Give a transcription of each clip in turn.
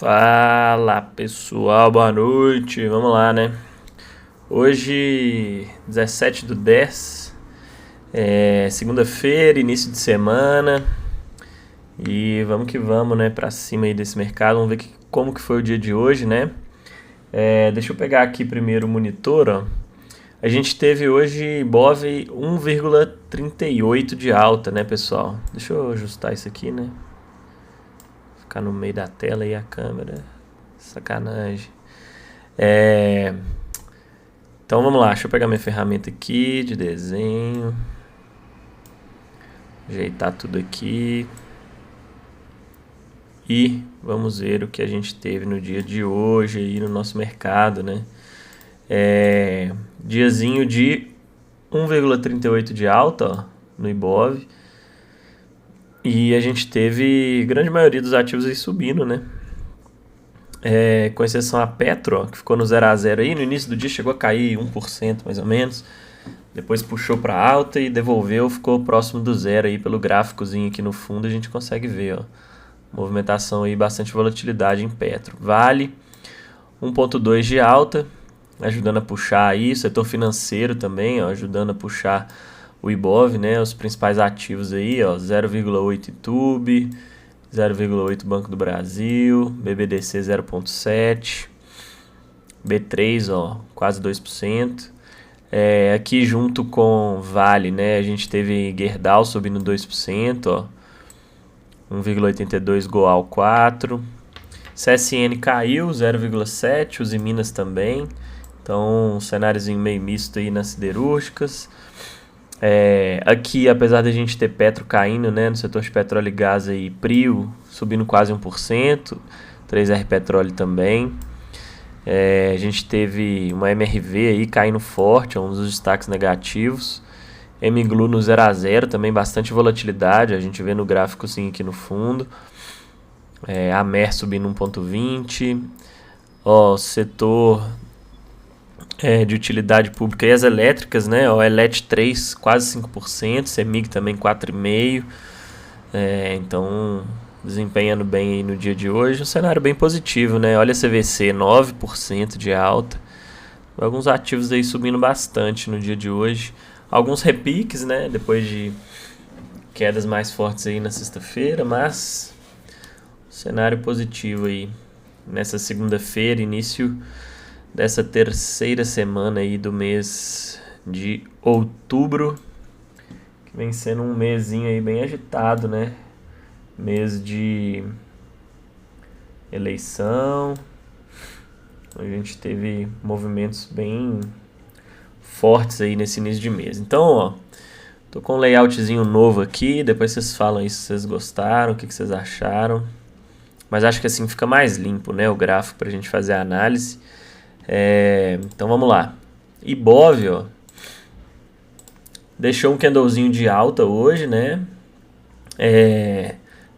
Fala pessoal, boa noite, vamos lá, né? Hoje, 17/10, segunda-feira, início de semana. E vamos que vamos, né, pra cima aí desse mercado. Vamos ver como que foi o dia de hoje, né? Deixa eu pegar aqui primeiro o monitor, ó. A gente teve hoje Ibov 1,38 de alta, né, pessoal? Deixa eu ajustar isso aqui, né? Ficar no meio da tela aí a câmera. Sacanagem. Então vamos lá, deixa eu pegar minha ferramenta aqui de desenho. Ajeitar tudo aqui. E vamos ver o que a gente teve no dia de hoje aí no nosso mercado, né? Diazinho de 1,38 de alta, ó, no Ibov. E a gente teve grande maioria dos ativos aí subindo, né? Com exceção a Petro, ó, que ficou no 0 a 0 aí. No início do dia chegou a cair 1% mais ou menos. Depois puxou para alta e devolveu, ficou próximo do zero aí pelo gráficozinho aqui no fundo. A gente consegue ver, ó, movimentação aí, bastante volatilidade em Petro. Vale 1,2 de alta, ajudando a puxar aí. Setor financeiro também, ó, ajudando a puxar o Ibov, né? Os principais ativos aí, ó, 0,8 Itube, 0,8 Banco do Brasil, BBDC 0,7, B3, ó, quase 2%. Aqui junto com Vale, né, a gente teve Gerdau subindo 2%, ó, 1,82 Goal 4. CSN caiu 0,7, os Minas também. Então, um cenáriozinho meio misto aí nas siderúrgicas. Aqui, apesar da gente ter Petro caindo, né, no setor de petróleo e gás aí, Prio subindo quase 1%, 3R Petróleo também. A gente teve uma MRV aí caindo forte, um dos destaques negativos. Mglu no 0 a 0 também, bastante volatilidade, a gente vê no gráfico assim, aqui no fundo. A Mer subindo 1,20. Ó, setor de utilidade pública e as elétricas, né? O Elet 3 quase 5%, Semig também 4,5%. Então, desempenhando bem aí no dia de hoje, um cenário bem positivo, né? Olha a CVC, 9% de alta. Alguns ativos aí subindo bastante no dia de hoje. Alguns repiques, né? Depois de quedas mais fortes aí na sexta-feira, mas cenário positivo aí nessa segunda-feira, início dessa terceira semana aí do mês de outubro, que vem sendo um mesinho aí bem agitado, né? Mês de eleição. A gente teve movimentos bem fortes aí nesse início de mês. Então, ó, tô com um layoutzinho novo aqui, depois vocês falam aí se vocês gostaram, o que vocês acharam. Mas acho que assim fica mais limpo, né, o gráfico pra gente fazer a análise. Então vamos lá. Ibov, ó, deixou um candlezinho de alta hoje, né?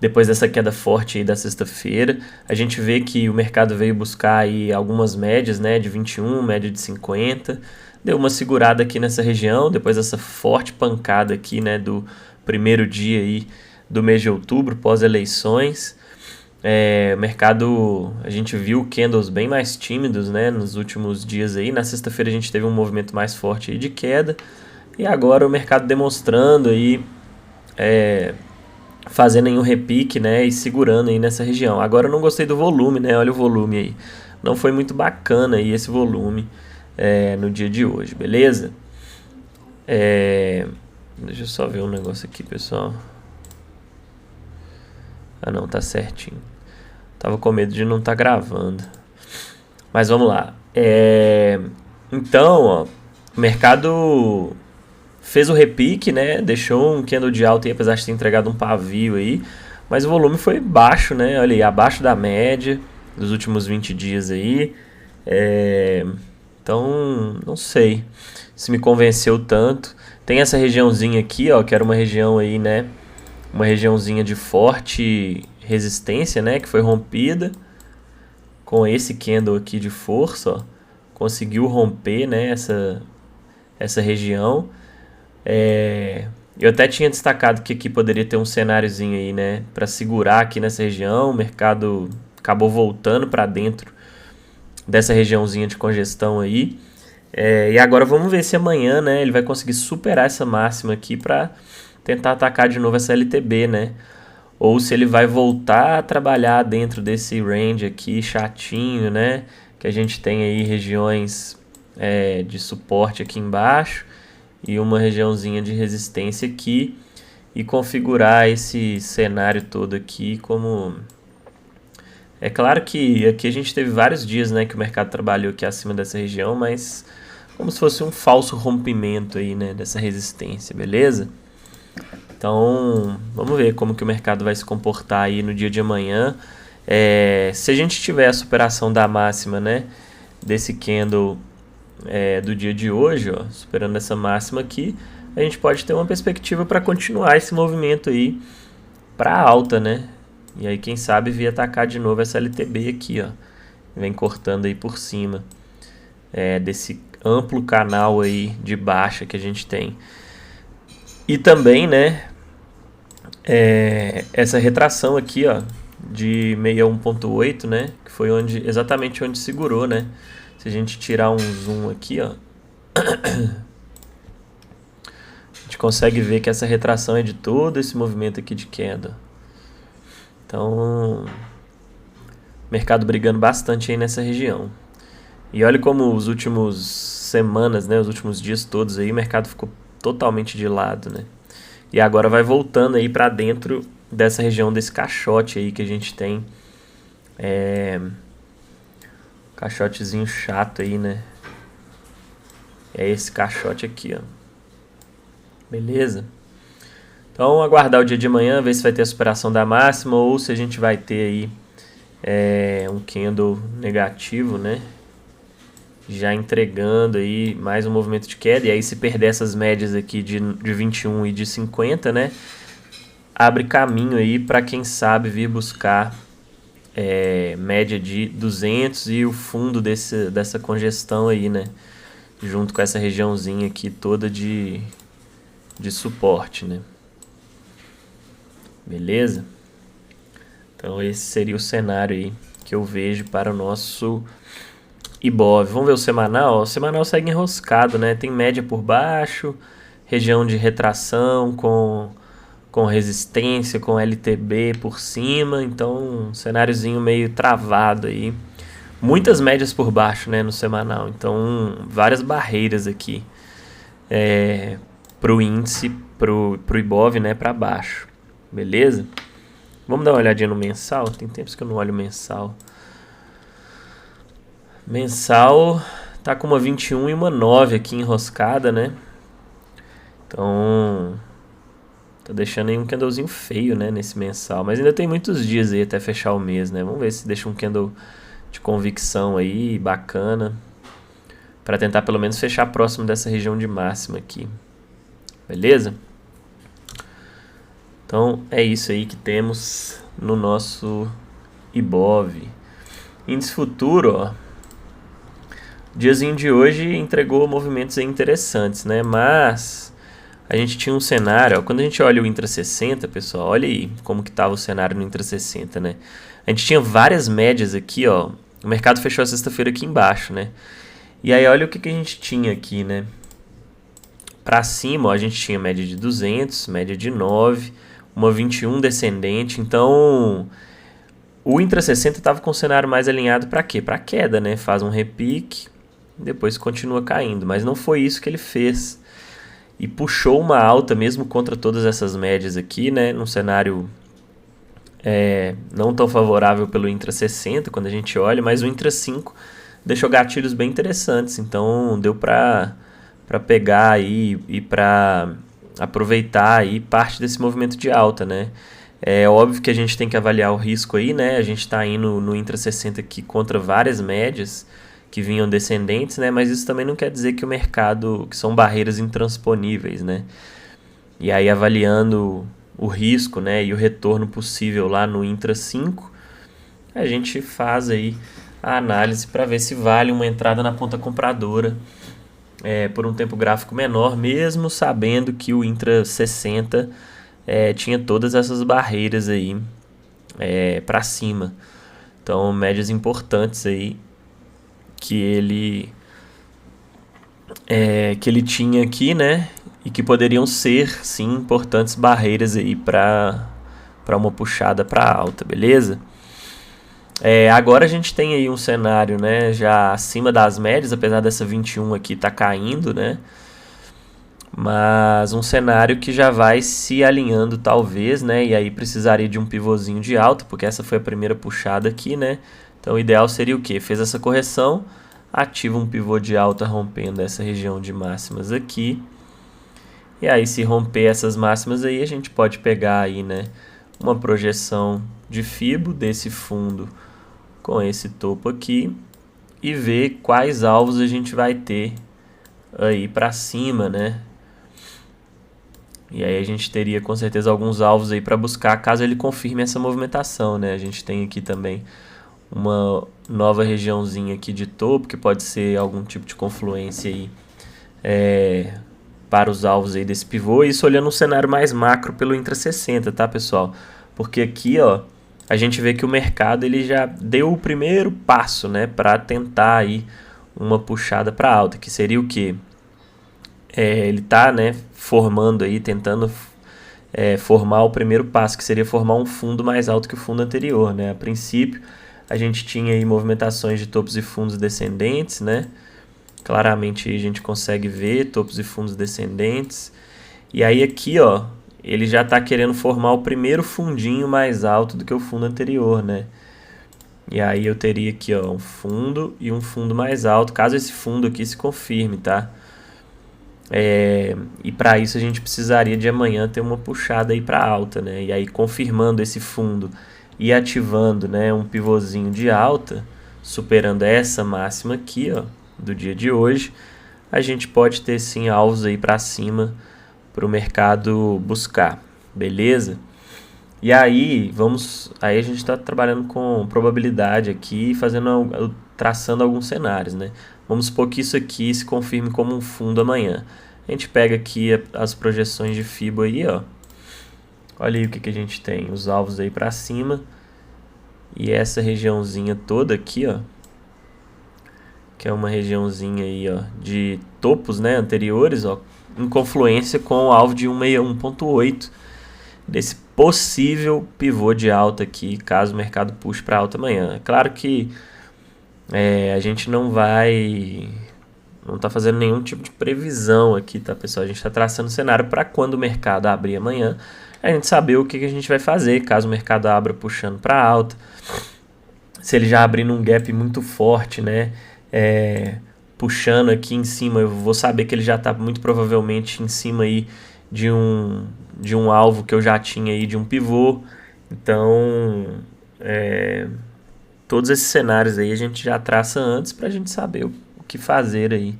Depois dessa queda forte aí da sexta-feira, a gente vê que o mercado veio buscar aí algumas médias, né, de 21, média de 50, deu uma segurada aqui nessa região, depois dessa forte pancada aqui, né, do primeiro dia aí do mês de outubro, pós-eleições. O mercado, a gente viu candles bem mais tímidos, né, nos últimos dias aí. Na sexta-feira a gente teve um movimento mais forte aí de queda, e agora o mercado demonstrando aí, fazendo aí um repique, né, e segurando aí nessa região. Agora eu não gostei do volume, né, olha o volume aí, não foi muito bacana aí esse volume no dia de hoje, beleza? Deixa eu só ver um negócio aqui, pessoal. Ah não, tá certinho. Tava com medo de não estar gravando. Mas vamos lá. Então, ó, o mercado fez o repique, né? Deixou um candle de alta aí, apesar de ter entregado um pavio aí. Mas o volume foi baixo, né? Olha aí, abaixo da média dos últimos 20 dias aí. Então, não sei se me convenceu tanto. Tem essa regiãozinha aqui, ó, que era uma região aí, né? Uma regiãozinha de forte resistência, né, que foi rompida com esse candle aqui de força, ó, conseguiu romper, né, essa região. Eu até tinha destacado que aqui poderia ter um cenáriozinho aí, né, para segurar aqui nessa região. O mercado acabou voltando para dentro dessa regiãozinha de congestão aí. E agora vamos ver se amanhã, né, ele vai conseguir superar essa máxima aqui para tentar atacar de novo essa LTB, né? Ou se ele vai voltar a trabalhar dentro desse range aqui chatinho, né? Que a gente tem aí regiões de suporte aqui embaixo e uma regiãozinha de resistência aqui, e configurar esse cenário todo aqui como... É claro que aqui a gente teve vários dias, né, que o mercado trabalhou aqui acima dessa região, mas como se fosse um falso rompimento aí, né, dessa resistência, beleza? Então, vamos ver como que o mercado vai se comportar aí no dia de amanhã. Se a gente tiver a superação da máxima, né, desse candle do dia de hoje, ó, superando essa máxima aqui, a gente pode ter uma perspectiva para continuar esse movimento aí para alta, né? E aí, quem sabe, vir atacar de novo essa LTB aqui, ó. Vem cortando aí por cima desse amplo canal aí de baixa que a gente tem. E também, né, essa retração aqui, ó, de 61.8, né, que foi exatamente onde segurou, né? Se a gente tirar um zoom aqui, ó, a gente consegue ver que essa retração é de todo esse movimento aqui de queda. Então, mercado brigando bastante aí nessa região. E olha como os últimos semanas, né, os últimos dias todos aí, o mercado ficou totalmente de lado, né? E agora vai voltando aí para dentro dessa região, desse caixote aí que a gente tem. Caixotezinho chato aí, né? É esse caixote aqui, ó. Beleza? Então, aguardar o dia de amanhã, ver se vai ter a superação da máxima ou se a gente vai ter aí um candle negativo, né? Já entregando aí mais um movimento de queda. E aí, se perder essas médias aqui de 21 e de 50, né, abre caminho aí para quem sabe vir buscar média de 200 e o fundo dessa congestão aí, né, junto com essa regiãozinha aqui toda de suporte, né. Beleza? Então esse seria o cenário aí que eu vejo para o nosso Ibov. Vamos ver o semanal. O semanal segue enroscado, né? Tem média por baixo, região de retração com resistência, com LTB por cima. Então, um cenáriozinho meio travado aí. Muitas médias por baixo, né, no semanal. Então, várias barreiras aqui pro índice, pro Ibov, né, para baixo. Beleza? Vamos dar uma olhadinha no mensal. Tem tempos que eu não olho o mensal. Mensal tá com uma 21 e uma 9 aqui enroscada, né? Então, tá deixando aí um candlezinho feio, né, nesse mensal. Mas ainda tem muitos dias aí até fechar o mês, né? Vamos ver se deixa um candle de convicção aí, bacana, para tentar pelo menos fechar próximo dessa região de máxima aqui. Beleza? Então, é isso aí que temos no nosso Ibov. Índice futuro, ó. O diazinho de hoje entregou movimentos interessantes, né? Mas a gente tinha um cenário, ó, quando a gente olha o Intra 60, pessoal, olha aí como que estava o cenário no Intra 60, né? A gente tinha várias médias aqui, ó. O mercado fechou a sexta-feira aqui embaixo, né? E aí olha o que a gente tinha aqui, né? Para cima, ó, a gente tinha média de 200, média de 9, uma 21 descendente. Então, o Intra 60 estava com o cenário mais alinhado para quê? Para queda, né? Faz um repique, depois continua caindo. Mas não foi isso que ele fez. E puxou uma alta mesmo contra todas essas médias aqui, né? Num cenário não tão favorável pelo Intra 60, quando a gente olha. Mas o Intra 5 deixou gatilhos bem interessantes. Então, deu para pegar aí e para aproveitar aí parte desse movimento de alta, né? É óbvio que a gente tem que avaliar o risco aí, né? A gente está indo no Intra 60 aqui contra várias médias que vinham descendentes, né? Mas isso também não quer dizer que o mercado, que são barreiras intransponíveis, né? E aí avaliando o risco, né, e o retorno possível lá no Intra 5, a gente faz aí a análise para ver se vale uma entrada na ponta compradora por um tempo gráfico menor, mesmo sabendo que o Intra 60 tinha todas essas barreiras aí para cima. Então, médias importantes aí que ele tinha aqui, né? E que poderiam ser, sim, importantes barreiras aí para uma puxada para alta, beleza? Agora a gente tem aí um cenário, né, já acima das médias, apesar dessa 21 aqui tá caindo, né? Mas um cenário que já vai se alinhando talvez, né? E aí precisaria de um pivôzinho de alta, porque essa foi a primeira puxada aqui, né? Então o ideal seria o quê? Fez essa correção, ativa um pivô de alta rompendo essa região de máximas aqui. E aí se romper essas máximas aí, a gente pode pegar aí, né, uma projeção de Fibo desse fundo com esse topo aqui e ver quais alvos a gente vai ter aí para cima, né? E aí a gente teria com certeza alguns alvos aí para buscar caso ele confirme essa movimentação, né? A gente tem aqui também uma nova regiãozinha aqui de topo que pode ser algum tipo de confluência aí para os alvos aí desse pivô. Isso olhando um cenário mais macro pelo Intra60, tá, pessoal? Porque aqui, ó, a gente vê que o mercado ele já deu o primeiro passo, né, para tentar aí uma puxada para alta, que seria o quê? Ele tá, né, formando aí, tentando formar o primeiro passo, que seria formar um fundo mais alto que o fundo anterior, né? A princípio, a gente tinha aí movimentações de topos e fundos descendentes, né? Claramente a gente consegue ver topos e fundos descendentes. E aí aqui, ó, ele já está querendo formar o primeiro fundinho mais alto do que o fundo anterior, né? E aí eu teria aqui, ó, um fundo e um fundo mais alto, caso esse fundo aqui se confirme, tá? E para isso a gente precisaria de amanhã ter uma puxada aí para alta, né? E aí confirmando esse fundo e ativando, né, um pivôzinho de alta, superando essa máxima aqui, ó, do dia de hoje, a gente pode ter sim alvos aí para cima para o mercado buscar, beleza? E aí a gente está trabalhando com probabilidade aqui, traçando alguns cenários, né? Vamos supor que isso aqui se confirme como um fundo amanhã. A gente pega aqui as projeções de Fibo aí, ó. Olha aí o que a gente tem, os alvos aí para cima e essa regiãozinha toda aqui, ó, que é uma regiãozinha aí, ó, de topos, né, anteriores, ó, em confluência com o alvo de 161.8 desse possível pivô de alta aqui, caso o mercado puxe para alta amanhã. É claro que a gente não está fazendo nenhum tipo de previsão aqui, tá, pessoal? A gente está traçando um cenário para quando o mercado abrir amanhã, a gente saber o que a gente vai fazer, caso o mercado abra puxando para alta. Se ele já abrir num gap muito forte, né, puxando aqui em cima, eu vou saber que ele já está muito provavelmente em cima aí de um alvo que eu já tinha aí de um pivô. Então, todos esses cenários aí a gente já traça antes para a gente saber o que fazer aí,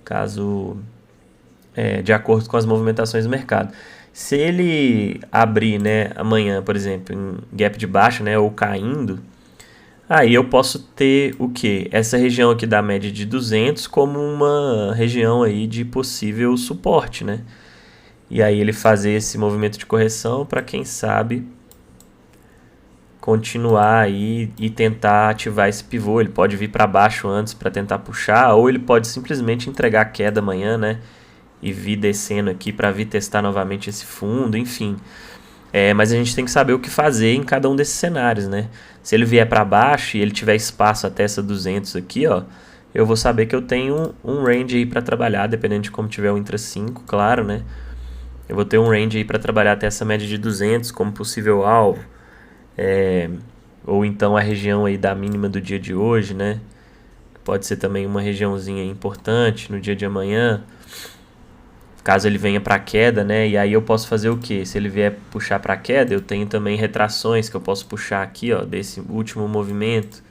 caso de acordo com as movimentações do mercado. Se ele abrir, né, amanhã, por exemplo, em gap de baixa, né, ou caindo, aí eu posso ter o que? Essa região aqui da média de 200 como uma região aí de possível suporte, né? E aí ele fazer esse movimento de correção para quem sabe continuar aí e tentar ativar esse pivô. Ele pode vir para baixo antes para tentar puxar, ou ele pode simplesmente entregar a queda amanhã, né? E vir descendo aqui para vir testar novamente esse fundo, enfim. Mas a gente tem que saber o que fazer em cada um desses cenários, né? Se ele vier para baixo e ele tiver espaço até essa 200 aqui, ó, eu vou saber que eu tenho um range aí para trabalhar, dependendo de como tiver o Intra 5, claro, né? Eu vou ter um range aí para trabalhar até essa média de 200 como possível alvo. Ou então a região aí da mínima do dia de hoje, né? Pode ser também uma regiãozinha importante no dia de amanhã, caso ele venha para queda, né? E aí eu posso fazer o que? Se ele vier puxar para queda, eu tenho também retrações que eu posso puxar aqui, ó, desse último movimento.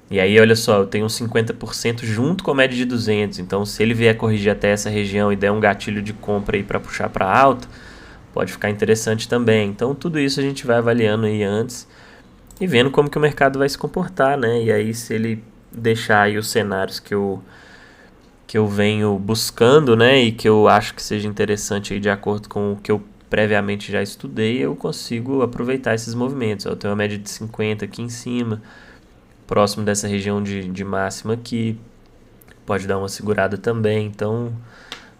E aí, olha só, eu tenho um 50% junto com a média de 200. Então, se ele vier corrigir até essa região e der um gatilho de compra aí para puxar para alta, pode ficar interessante também. Então, tudo isso a gente vai avaliando aí antes e vendo como que o mercado vai se comportar, né? E aí, se ele deixar aí os cenários que eu venho buscando, né? E que eu acho que seja interessante aí de acordo com o que eu previamente já estudei, eu consigo aproveitar esses movimentos. Eu tenho uma média de 50 aqui em cima, próximo dessa região de máxima aqui, pode dar uma segurada também. Então,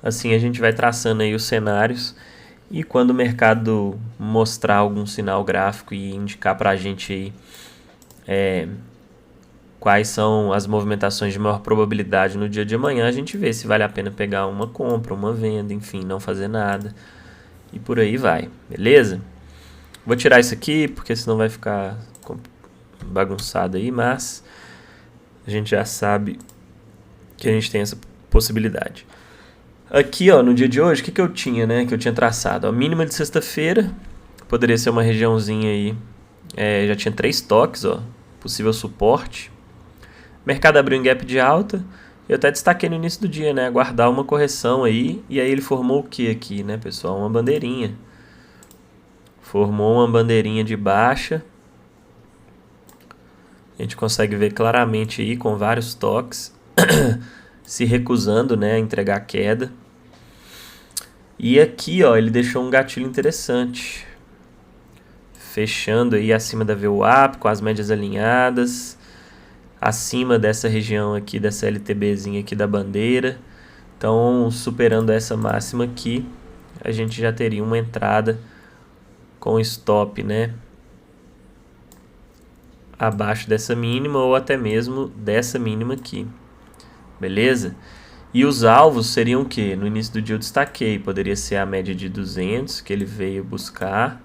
assim a gente vai traçando aí os cenários, e quando o mercado mostrar algum sinal gráfico e indicar para a gente aí quais são as movimentações de maior probabilidade no dia de amanhã, a gente vê se vale a pena pegar uma compra, uma venda, enfim, não fazer nada, e por aí vai, beleza? Vou tirar isso aqui porque senão vai ficar bagunçado aí, mas a gente já sabe que a gente tem essa possibilidade. Aqui, ó, no dia de hoje, o que eu tinha, né? Que eu tinha traçado. A mínima de sexta-feira poderia ser uma regiãozinha aí. Já tinha 3 toques, ó. Possível suporte. O mercado abriu em gap de alta. Eu até destaquei no início do dia, né? Aguardar uma correção aí. E aí ele formou o que aqui, né, pessoal? Uma bandeirinha. Formou uma bandeirinha de baixa. A gente consegue ver claramente aí com vários toques. Se recusando, né, a entregar queda. E aqui, ó, ele deixou um gatilho interessante, fechando aí acima da VWAP, com as médias alinhadas, acima dessa região aqui, dessa LTBzinha aqui da bandeira. Então, superando essa máxima aqui, a gente já teria uma entrada com stop, né, abaixo dessa mínima ou até mesmo dessa mínima aqui, beleza? E os alvos seriam o que? No início do dia eu destaquei, poderia ser a média de 200 que ele veio buscar,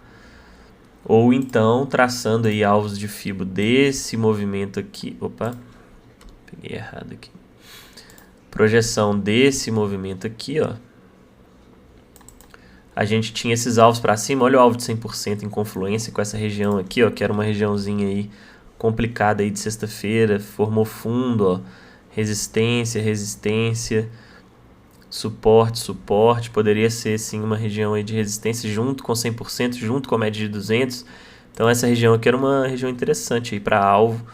ou então traçando aí alvos de FIBO desse movimento aqui, opa, peguei errado aqui, projeção desse movimento aqui, ó, a gente tinha esses alvos para cima. Olha o alvo de 100% em confluência com essa região aqui, ó, que era uma regiãozinha aí complicada aí de sexta-feira, formou fundo, ó, resistência, resistência, suporte, suporte, poderia ser sim uma região aí de resistência junto com 100%, junto com a média de 200. Então essa região aqui era uma região interessante aí para alvo,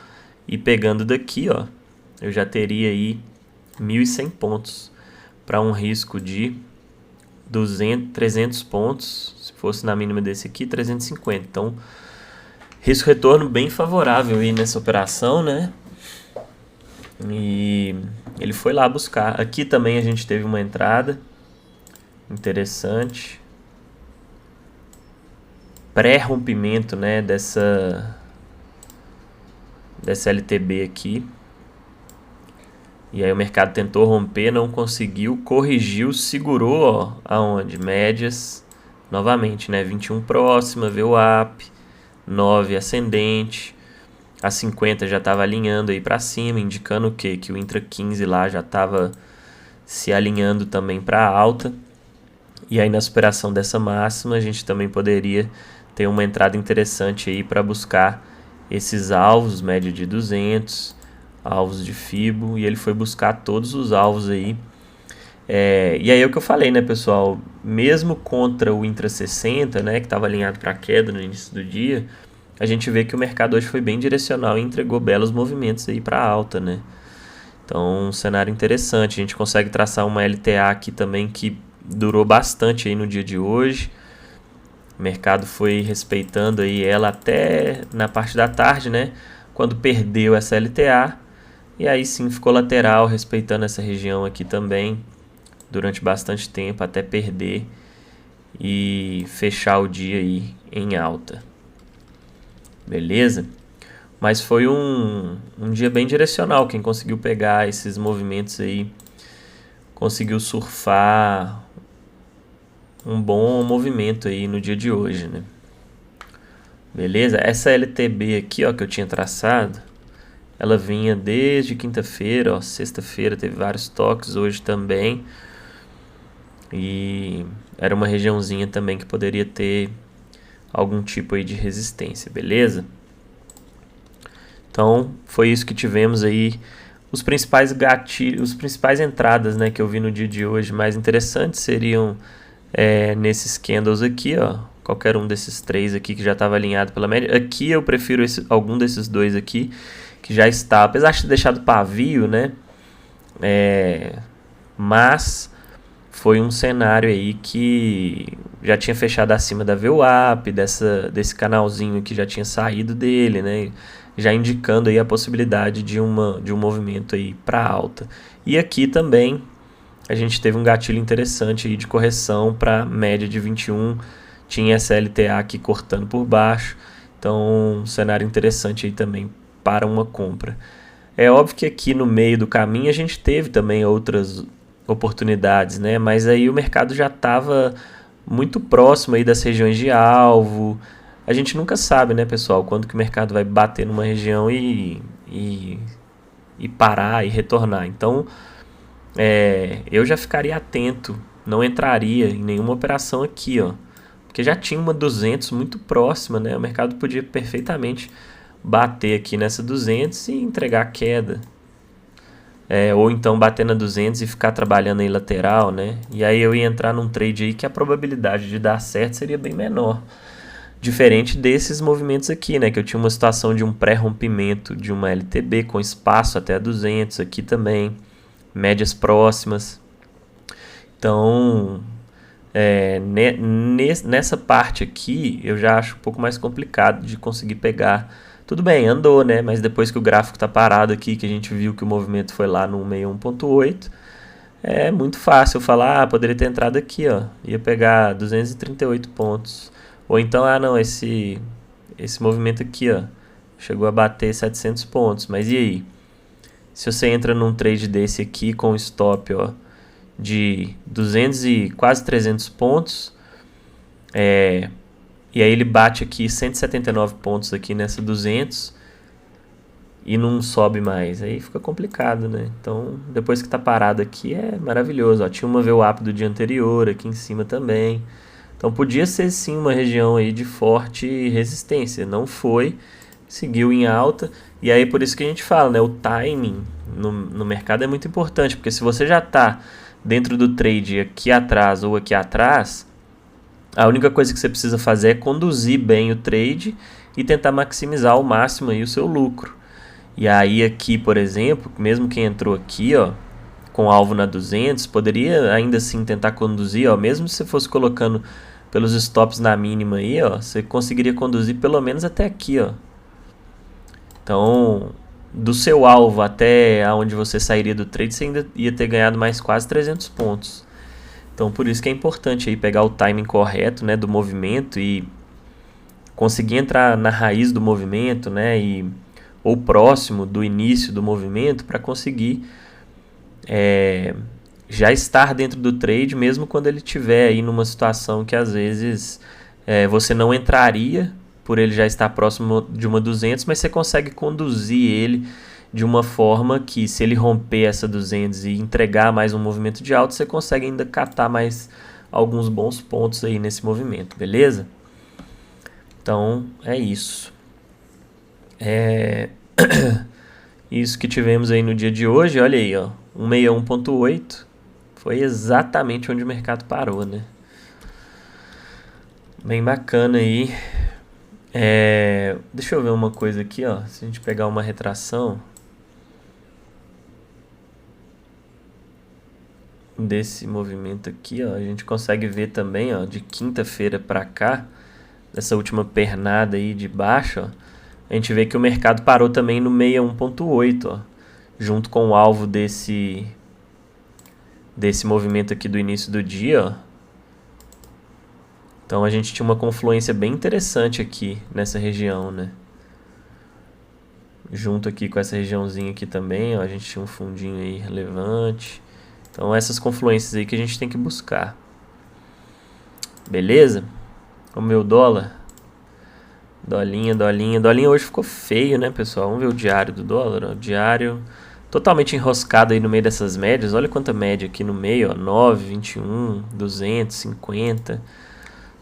e pegando daqui, ó, eu já teria aí 1.100 pontos para um risco de 300 pontos, se fosse na mínima desse aqui, 350. Então, risco-retorno bem favorável aí nessa operação, né? E ele foi lá buscar. Aqui também a gente teve uma entrada interessante, pré-rompimento, né, dessa LTB aqui. E aí o mercado tentou romper, não conseguiu, corrigiu, segurou, ó, aonde? Médias, novamente, né, 21 próxima, VWAP, 9 ascendente. A 50 já estava alinhando aí para cima, indicando o quê? Que o Intra 15 lá já estava se alinhando também para alta. E aí na superação dessa máxima a gente também poderia ter uma entrada interessante aí para buscar esses alvos, média de 200, alvos de FIBO, e ele foi buscar todos os alvos aí. E aí é o que eu falei, né, pessoal? Mesmo contra o Intra 60, né, que estava alinhado para queda no início do dia, a gente vê que o mercado hoje foi bem direcional e entregou belos movimentos aí para alta, né? Então, um cenário interessante. A gente consegue traçar uma LTA aqui também que durou bastante aí no dia de hoje. O mercado foi respeitando aí ela até na parte da tarde, né? Quando perdeu essa LTA, e aí sim ficou lateral, respeitando essa região aqui também durante bastante tempo, até perder e fechar o dia aí em alta. Beleza? Mas foi um dia bem direcional. Quem conseguiu pegar esses movimentos aí conseguiu surfar um bom movimento aí no dia de hoje, né? Beleza? Essa LTB aqui, ó, que eu tinha traçado, ela vinha desde quinta-feira, ó, sexta-feira teve vários toques, hoje também. E era uma regiãozinha também que poderia ter algum tipo aí de resistência, beleza? Então, foi isso que tivemos aí. Os principais gatilhos, as principais entradas, né, que eu vi no dia de hoje mais interessantes seriam nesses candles aqui, ó. Qualquer um desses 3 aqui que já estava alinhado pela média. Aqui eu prefiro algum desses 2 aqui, que já está, apesar de ter deixado pavio, né? Mas foi um cenário aí que já tinha fechado acima da VWAP, desse canalzinho que já tinha saído dele, né? Já indicando aí a possibilidade de um movimento aí para alta. E aqui também a gente teve um gatilho interessante aí de correção para média de 21, tinha essa LTA aqui cortando por baixo, então um cenário interessante aí também para uma compra. É óbvio que aqui no meio do caminho a gente teve também outras oportunidades, né? Mas aí o mercado já estava muito próximo aí das regiões de alvo. A gente nunca sabe, né, pessoal, quando que o mercado vai bater numa região e parar e retornar. Então, eu já ficaria atento, não entraria em nenhuma operação aqui, ó, porque já tinha uma 200 muito próxima, né? O mercado podia perfeitamente bater aqui nessa 200 e entregar queda. Ou então bater na 200 e ficar trabalhando aí lateral, né? E aí eu ia entrar num trade aí que a probabilidade de dar certo seria bem menor. Diferente desses movimentos aqui, né? Que eu tinha uma situação de um pré-rompimento de uma LTB com espaço até a 200 aqui também. Médias próximas. Então, nessa parte aqui, eu já acho um pouco mais complicado de conseguir pegar. Tudo bem, andou, né? Mas depois que o gráfico está parado aqui, que a gente viu que o movimento foi lá no 61.8, é muito fácil eu falar, poderia ter entrado aqui, ó. Ia pegar 238 pontos. Ou então, não, esse movimento aqui, ó, chegou a bater 700 pontos. Mas e aí? Se você entra num trade desse aqui com stop, ó, de 200 e quase 300 pontos, e aí ele bate aqui 179 pontos aqui nessa 200 e não sobe mais. Aí fica complicado, né? Então, depois que tá parado aqui é maravilhoso. Ó, tinha uma VWAP do dia anterior aqui em cima também. Então, podia ser sim uma região aí de forte resistência. Não foi, seguiu em alta. E aí, por isso que a gente fala, né? O timing no mercado é muito importante. Porque se você já tá dentro do trade aqui atrás ou aqui atrás, a única coisa que você precisa fazer é conduzir bem o trade e tentar maximizar ao máximo aí o seu lucro. E aí aqui, por exemplo, mesmo quem entrou aqui, ó, com alvo na 200, poderia ainda assim tentar conduzir, ó, mesmo se você fosse colocando pelos stops na mínima aí, ó, você conseguiria conduzir pelo menos até aqui, ó. Então, do seu alvo até aonde você sairia do trade, você ainda ia ter ganhado mais quase 300 pontos. Então, por isso que é importante aí pegar o timing correto, né, do movimento e conseguir entrar na raiz do movimento, né, ou próximo do início do movimento para conseguir já estar dentro do trade, mesmo quando ele estiver aí numa situação que às vezes você não entraria por ele já estar próximo de uma 200, mas você consegue conduzir ele de uma forma que, se ele romper essa 200 e entregar mais um movimento de alta, você consegue ainda catar mais alguns bons pontos aí nesse movimento, beleza? Então, é isso. Isso que tivemos aí no dia de hoje, olha aí, ó, 161.8, foi exatamente onde o mercado parou, né? Bem bacana aí. Deixa eu ver uma coisa aqui, ó, se a gente pegar uma retração desse movimento aqui, ó, a gente consegue ver também, ó, de quinta-feira para cá, dessa última pernada aí de baixo, ó, a gente vê que o mercado parou também no 61.8, ó, junto com o alvo desse movimento aqui do início do dia, ó. Então a gente tinha uma confluência bem interessante aqui nessa região, né? Junto aqui com essa regiãozinha aqui também, ó, a gente tinha um fundinho aí relevante. Então essas confluências aí que a gente tem que buscar. Beleza? O meu dólar. Dolinha. Dolinha hoje ficou feio, né, pessoal? Vamos ver o diário do dólar, ó. Diário totalmente enroscado aí no meio dessas médias. Olha quanta média aqui no meio, ó. 9, 21, 250.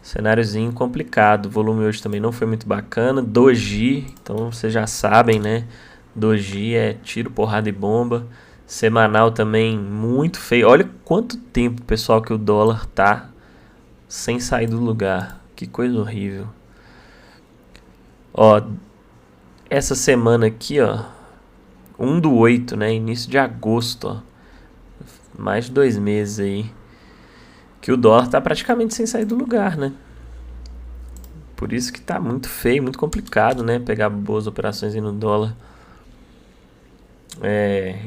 Cenáriozinho complicado. O volume hoje também não foi muito bacana. Doji, então vocês já sabem, né? Doji é tiro, porrada e bomba. Semanal também muito feio. Olha quanto tempo, pessoal, que o dólar tá sem sair do lugar. Que coisa horrível. Ó, essa semana aqui, ó, 1/8, né? Início de agosto, ó. Mais de 2 meses aí. que o dólar tá praticamente sem sair do lugar, né? Por isso que tá muito feio, muito complicado, né? Pegar boas operações aí no dólar.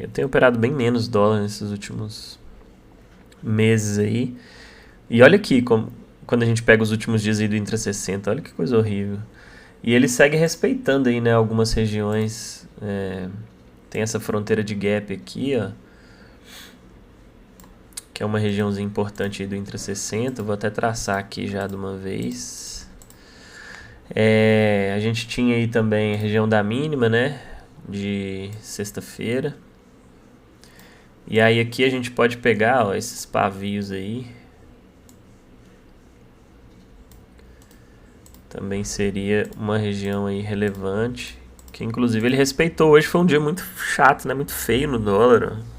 Eu tenho operado bem menos dólar nesses últimos meses aí. E olha aqui, quando a gente pega os últimos dias aí do Intra 60, olha que coisa horrível. E ele segue respeitando aí, né, algumas regiões. Tem essa fronteira de gap aqui, ó, que é uma regiãozinha importante aí do Intra 60. Vou até traçar aqui já de uma vez. A gente tinha aí também a região da mínima, né, de sexta-feira. E aí aqui a gente pode pegar, ó, esses pavios aí. Também seria uma região aí relevante, que inclusive ele respeitou. Hoje foi um dia muito chato, né? Muito feio no dólar, ó.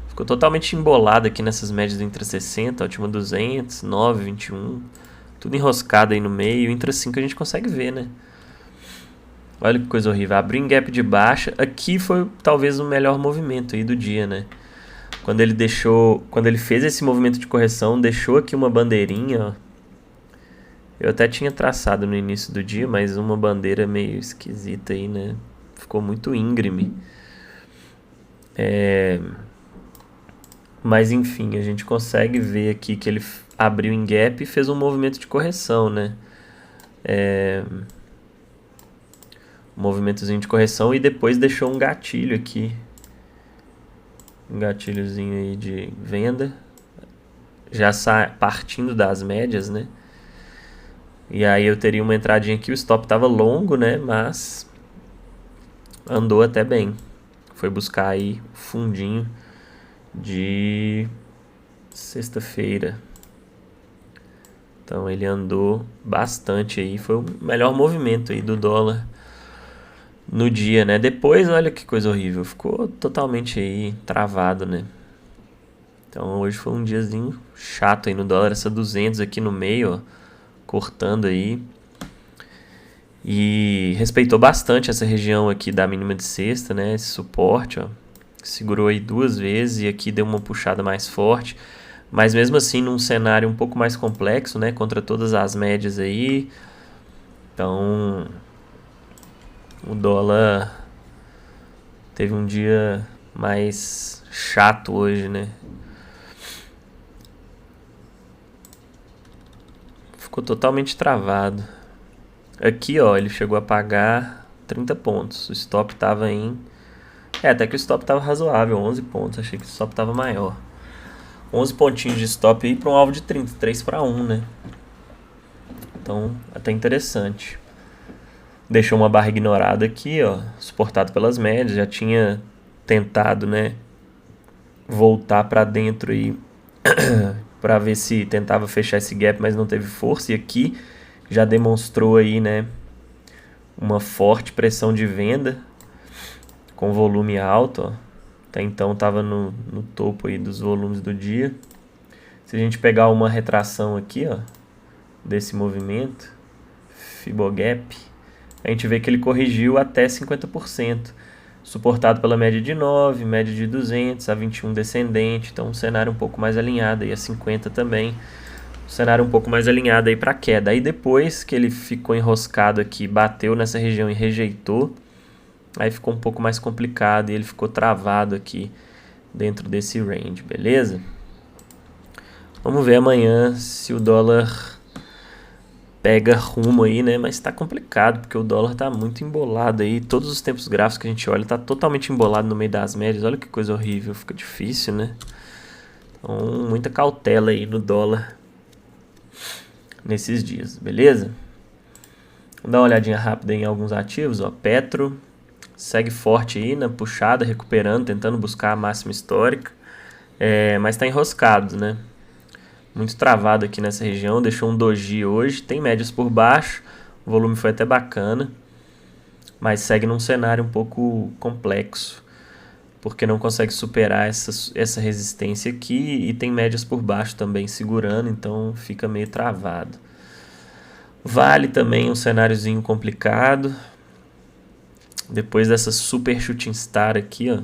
Ficou totalmente embolado aqui nessas médias do Intra 60, ó, última 200, 9, 21. Tudo enroscado aí no meio. O Intra 5 a gente consegue ver, né? Olha que coisa horrível. Abriu em gap de baixa. Aqui foi talvez o melhor movimento aí do dia, né? Quando ele fez esse movimento de correção, deixou aqui uma bandeirinha, ó. Eu até tinha traçado no início do dia, mas uma bandeira meio esquisita aí, né? Ficou muito íngreme. Mas enfim, a gente consegue ver aqui que ele abriu em gap e fez um movimento de correção, né? Um movimentozinho de correção e depois deixou um gatilho aqui. Um gatilhozinho aí de venda. Já partindo das médias, né? E aí eu teria uma entradinha aqui, o stop tava longo, né? Mas andou até bem. Foi buscar aí o fundinho de sexta-feira. Então ele andou bastante aí. Foi o melhor movimento aí do dólar no dia, né? Depois, olha que coisa horrível. Ficou totalmente aí travado, né? Então hoje foi um diazinho chato aí no dólar. Essa 200 aqui no meio, ó, cortando aí. E respeitou bastante essa região aqui da mínima de sexta, né? Esse suporte, ó. Segurou aí 2 vezes e aqui deu uma puxada mais forte. Mas mesmo assim, num cenário um pouco mais complexo, né? Contra todas as médias aí. Então, o dólar teve um dia mais chato hoje, né? Ficou totalmente travado. Aqui, ó, ele chegou a pagar 30 pontos. O stop tava em... até que o stop tava razoável, 11 pontos. Achei que o stop tava maior. 11 pontinhos de stop aí para um alvo de 30, 3 para 1, né? Então, até interessante. Deixou uma barra ignorada aqui, ó, suportado pelas médias. Já tinha tentado, né, voltar para dentro aí para ver se tentava fechar esse gap, mas não teve força. E aqui já demonstrou aí, né, uma forte pressão de venda com volume alto, ó. Até então estava no topo aí dos volumes do dia. Se a gente pegar uma retração aqui, ó, desse movimento, Fibogap, a gente vê que ele corrigiu até 50%, suportado pela média de 9, média de 200, a 21 descendente, então um cenário um pouco mais alinhado, e a 50 também, um cenário um pouco mais alinhado aí para queda. Aí depois que ele ficou enroscado aqui, bateu nessa região e rejeitou, aí ficou um pouco mais complicado e ele ficou travado aqui dentro desse range, beleza? Vamos ver amanhã se o dólar pega rumo aí, né? Mas tá complicado, porque o dólar tá muito embolado aí. Todos os tempos gráficos que a gente olha, tá totalmente embolado no meio das médias. Olha que coisa horrível, fica difícil, né? Então, muita cautela aí no dólar nesses dias, beleza? Vamos dar uma olhadinha rápida em alguns ativos, ó. Petro segue forte aí na puxada, recuperando, tentando buscar a máxima histórica, mas tá enroscado, né? Muito travado aqui nessa região, deixou um doji hoje, tem médias por baixo, o volume foi até bacana, mas segue num cenário um pouco complexo, porque não consegue superar essa resistência aqui e tem médias por baixo também segurando, então fica meio travado. Vale também um cenáriozinho complicado, depois dessa super shooting star aqui, ó,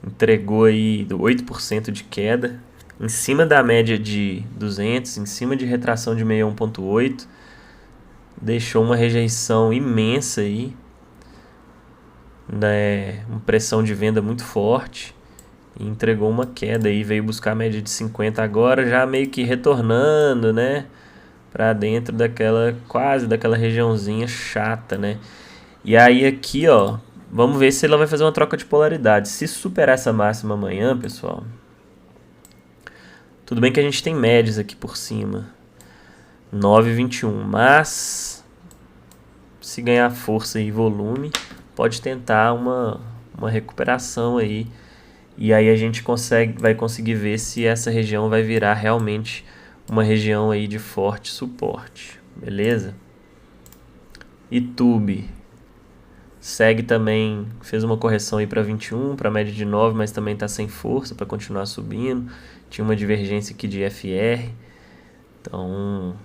entregou aí 8% de queda, em cima da média de 200, em cima de retração de 61.8, deixou uma rejeição imensa aí, né, uma pressão de venda muito forte, e entregou uma queda aí, veio buscar a média de 50 agora, já meio que retornando, né, para dentro daquela, quase daquela regiãozinha chata, né. E aí aqui, ó, vamos ver se ela vai fazer uma troca de polaridade. Se superar essa máxima amanhã, pessoal, tudo bem que a gente tem médias aqui por cima, 9,21, mas se ganhar força e volume, pode tentar uma recuperação aí. E aí a gente vai conseguir ver se essa região vai virar realmente uma região aí de forte suporte, beleza? YouTube segue também, fez uma correção aí para 21, para média de 9, mas também está sem força para continuar subindo. Tinha uma divergência aqui de FR. Então,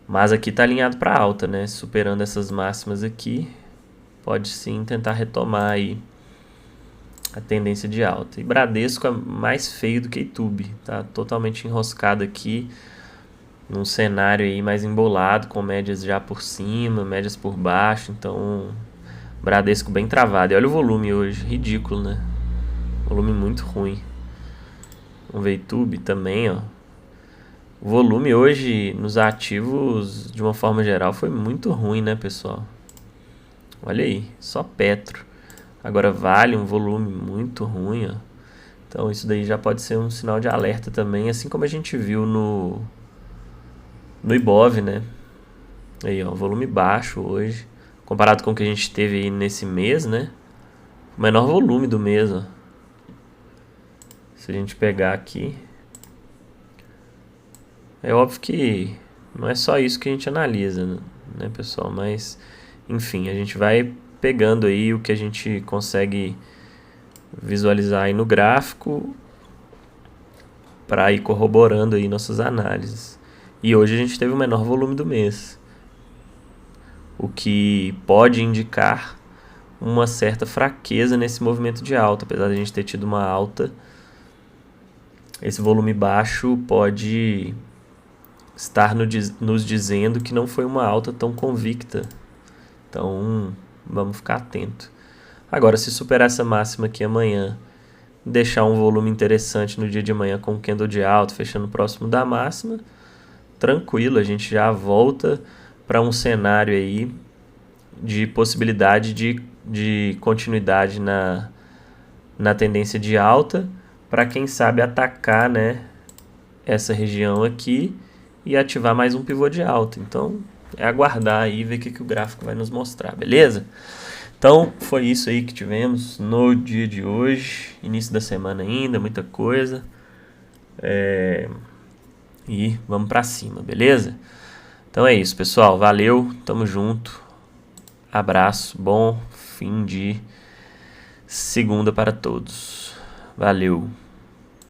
mas aqui está alinhado para alta, né? Superando essas máximas aqui, pode sim tentar retomar aí a tendência de alta. E Bradesco é mais feio do que YouTube, tá totalmente enroscado aqui, num cenário aí mais embolado, com médias já por cima, médias por baixo, então Bradesco bem travado. E olha o volume hoje, ridículo, né? Volume muito ruim. Vamos ver YouTube também, ó. O volume hoje nos ativos, de uma forma geral, foi muito ruim, né, pessoal? Olha aí, só Petro. Agora Vale, um volume muito ruim, ó. Então isso daí já pode ser um sinal de alerta também, assim como a gente viu no Ibov, né? Aí, ó, volume baixo hoje, comparado com o que a gente teve aí nesse mês, né? O menor volume do mês, ó. Se a gente pegar aqui, é óbvio que não é só isso que a gente analisa, né, pessoal? Mas, enfim, a gente vai pegando aí o que a gente consegue visualizar aí no gráfico para ir corroborando aí nossas análises. E hoje a gente teve o menor volume do mês, o que pode indicar uma certa fraqueza nesse movimento de alta. Apesar de a gente ter tido uma alta, esse volume baixo pode estar nos dizendo que não foi uma alta tão convicta. Então, vamos ficar atento. Agora, se superar essa máxima aqui amanhã, deixar um volume interessante no dia de amanhã com um candle de alta, fechando próximo da máxima, tranquilo, a gente já volta para um cenário aí de possibilidade de continuidade na tendência de alta, para quem sabe atacar, né, essa região aqui e ativar mais um pivô de alta. Então, é aguardar aí e ver o que o gráfico vai nos mostrar, beleza? Então, foi isso aí que tivemos no dia de hoje, início da semana ainda, muita coisa. E vamos pra cima, beleza? Então é isso, pessoal. Valeu, tamo junto. Abraço, bom fim de segunda para todos. Valeu.